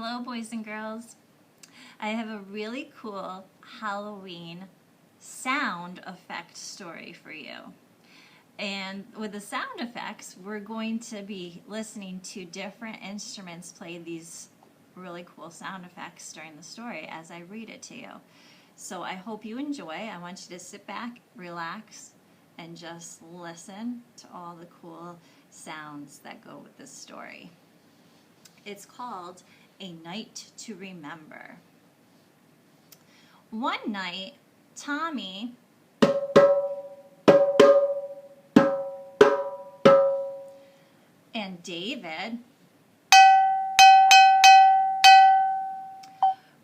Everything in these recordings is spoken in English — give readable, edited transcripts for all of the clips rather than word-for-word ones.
Hello, boys and girls. I have a really cool Halloween sound effect story for you. And with the sound effects, we're going to be listening to different instruments play these really cool sound effects during the story as I read it to you. So I hope you enjoy. I want you to sit back, relax, and just listen to all the cool sounds that go with this story. It's called A Night to Remember. One night, Tommy and David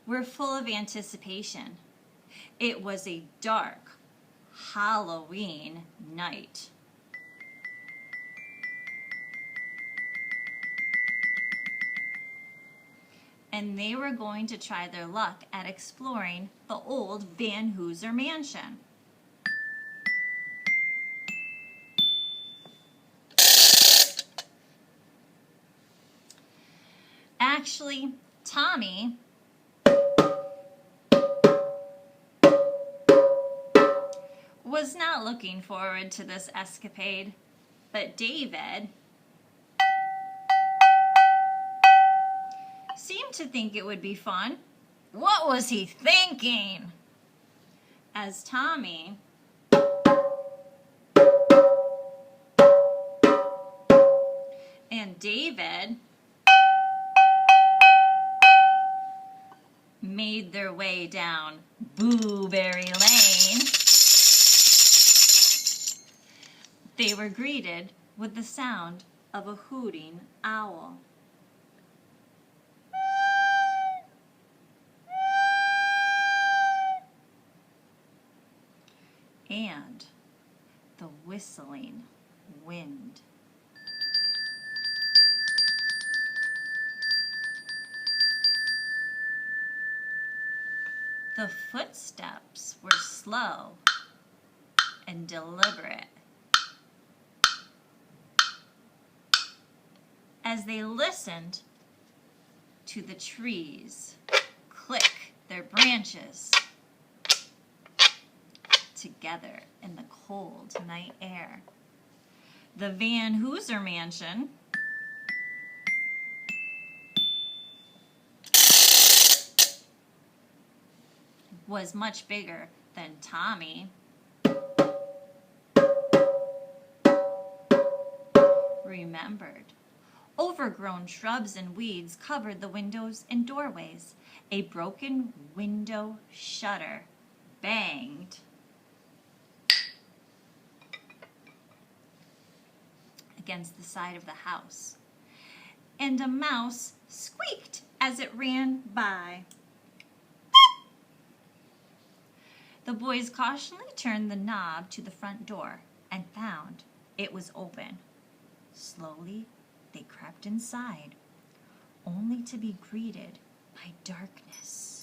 were full of anticipation. It was a dark Halloween night. And they were going to try their luck at exploring the old Van Hooser mansion. Actually, Tommy was not looking forward to this escapade, but David seemed to think it would be fun. What was he thinking? As Tommy and David made their way down Blueberry Lane, they were greeted with the sound of a hooting owl. And the whistling wind. The footsteps were slow and deliberate as they listened to the trees click their branches together in the cold night air. The Van Hooser mansion was much bigger than Tommy remembered. Overgrown shrubs and weeds covered the windows and doorways. A broken window shutter banged against the side of the house, and a mouse squeaked as it ran by. The boys cautiously turned the knob to the front door and found it was open. Slowly, they crept inside, only to be greeted by darkness.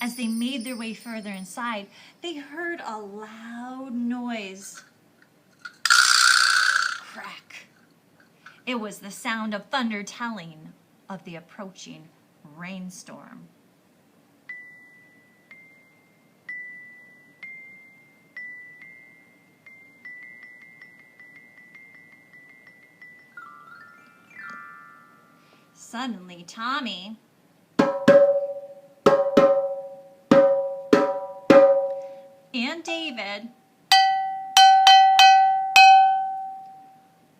As they made their way further inside, they heard a loud noise. Crack. It was the sound of thunder telling of the approaching rainstorm. Suddenly, Tommy and David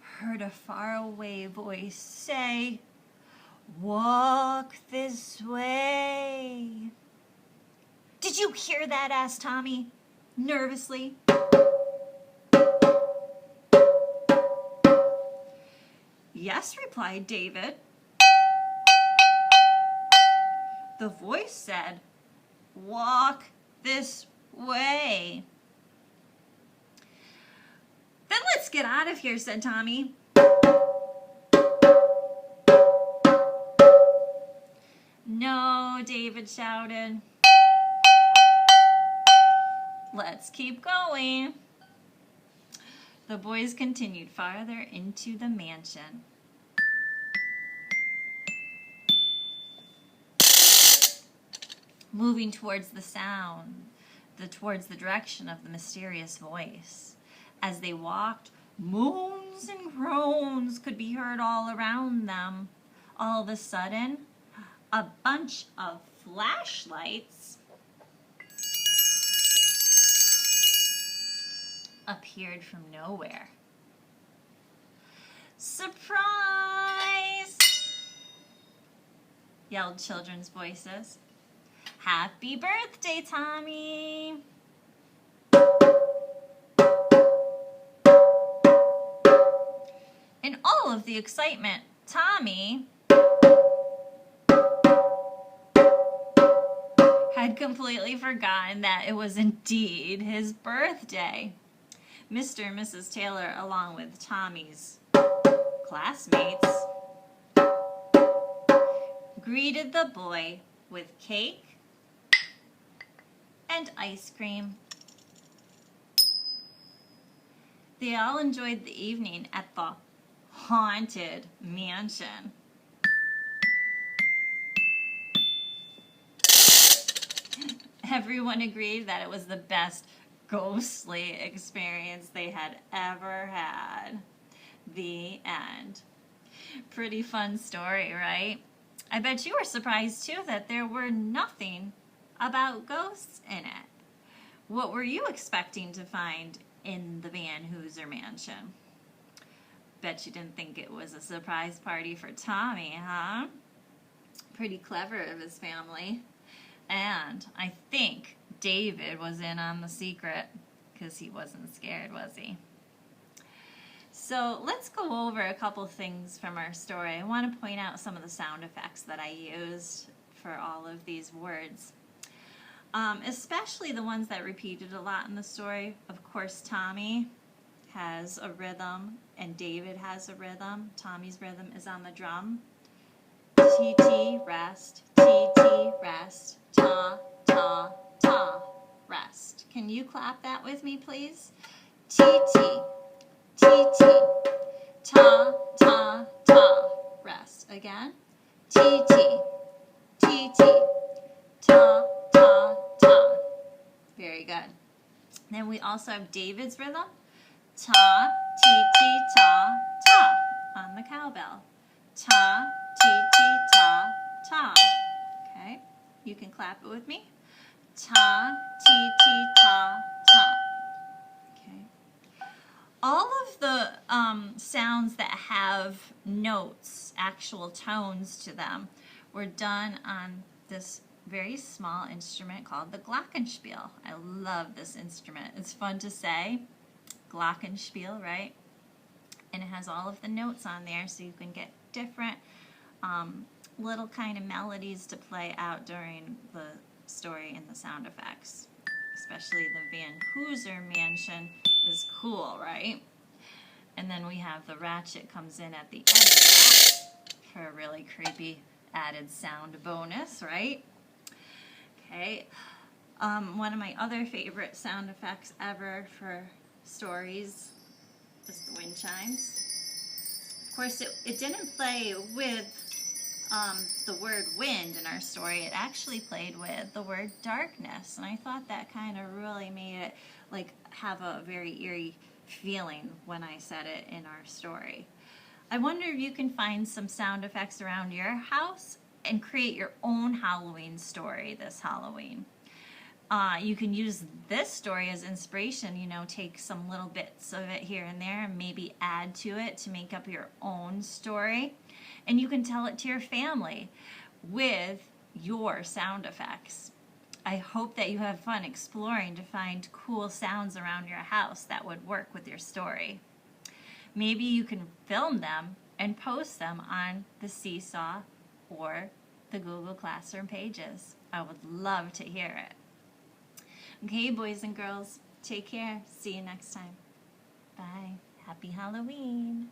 heard a faraway voice say, "Walk this way." "Did you hear that?" asked Tommy, nervously. "Yes," replied David. The voice said, "Walk this way." "Then let's get out of here," said Tommy. "No," David shouted. "Let's keep going." The boys continued farther into the mansion. Moving towards the sound, towards the direction of the mysterious voice. As they walked, moans and groans could be heard all around them. All of a sudden, a bunch of flashlights appeared from nowhere. Surprise! Yelled children's voices. Happy birthday, Tommy! In all of the excitement, Tommy had completely forgotten that it was indeed his birthday. Mr. and Mrs. Taylor, along with Tommy's classmates, greeted the boy with cake and ice cream. They all enjoyed the evening at the haunted mansion. Everyone agreed that it was the best ghostly experience they had ever had. The end. Pretty fun story, right? I bet you were surprised too that there were nothing about ghosts in it. What were you expecting to find in the Van Hooser mansion? Bet you didn't think it was a surprise party for Tommy, huh? Pretty clever of his family. And I think David was in on the secret because he wasn't scared, was he? So let's go over a couple things from our story. I want to point out some of the sound effects that I used for all of these words. Especially the ones that repeated a lot in the story. Of course, Tommy has a rhythm and David has a rhythm. Tommy's rhythm is on the drum. T-T, rest, T-T, rest, ta, ta, ta, rest. Can you clap that with me, please? T-T, T-T, ta, ta, ta, rest. Again. T-T, T-T, ta, ta, ta. Very good. Then we also have David's rhythm. Ta, T-T, ta, ta on the cowbell. Ta, T-T, ta, ta. Okay, you can clap it with me. Ta, T-T, ta, ta. Okay. All of the sounds that have notes, actual tones to them, were done on this very small instrument called the glockenspiel. I love this instrument. It's fun to say. Glockenspiel, right? And it has all of the notes on there so you can get different little kind of melodies to play out during the story and the sound effects. Especially the Van Hooser mansion is cool, right? And then we have the ratchet comes in at the end of that for a really creepy added sound bonus, right? Okay. One of my other favorite sound effects ever for stories is the wind chimes. Of course, it didn't play with the word wind in our story. It actually played with the word darkness, and I thought that kind of really made it like have a very eerie feeling when I said it in our story. I wonder if you can find some sound effects around your house and create your own Halloween story this Halloween. You can use this story as inspiration, you know, take some little bits of it here and there and maybe add to it to make up your own story. And you can tell it to your family with your sound effects. I hope that you have fun exploring to find cool sounds around your house that would work with your story. Maybe you can film them and post them on the Seesaw or the Google Classroom pages. I would love to hear it. Okay, boys and girls, take care. See you next time. Bye. Happy Halloween.